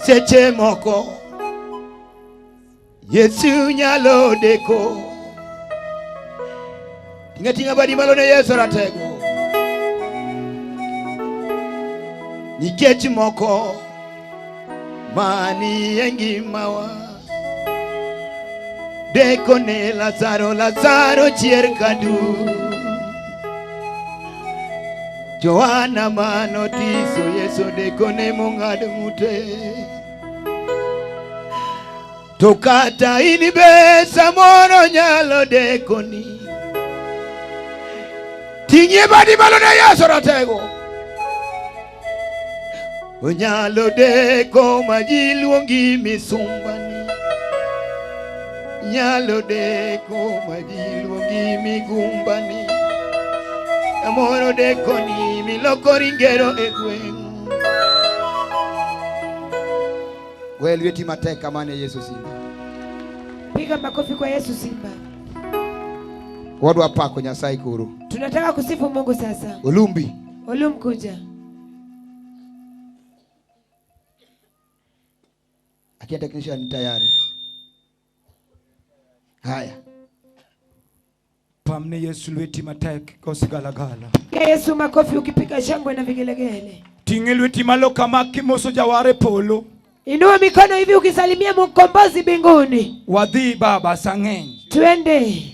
seche moko Yesu nyalo deko. Tinga badi malo ne Yesu ratego. Nikech moko mani engimawa deko ne Lazaro chier kadu. Joana manotiso Yesu deko ne mong'ad ng'ute. To kata in be samoro nyalo dekoni. Ting'ie badi malo ne Yesu ratego. Onyalo deko ma ji luongi misumbani. Nyalo deko ma ji luongi migumbani. Amoro dekoni miloko ringero e gweng'. Wewe lweti matek kama ne Yesu simba. Piga makofi kwa Yesu simba. Wadwa pako Nyasaye koro. Tunataka kusifu Mungu sasa. Olumbi. Olumkuja. Akia technician tayari. Haya. Pamne Yesu lweti matek kosigalagala. Yesu makofi ukipiga shangwe na vigelegele. Tinge lweti malo kama kimoso jaware polo. Inua mikono hivi ukisalimia mkombozi mbinguni. Wadhi baba sang'eny. Twende.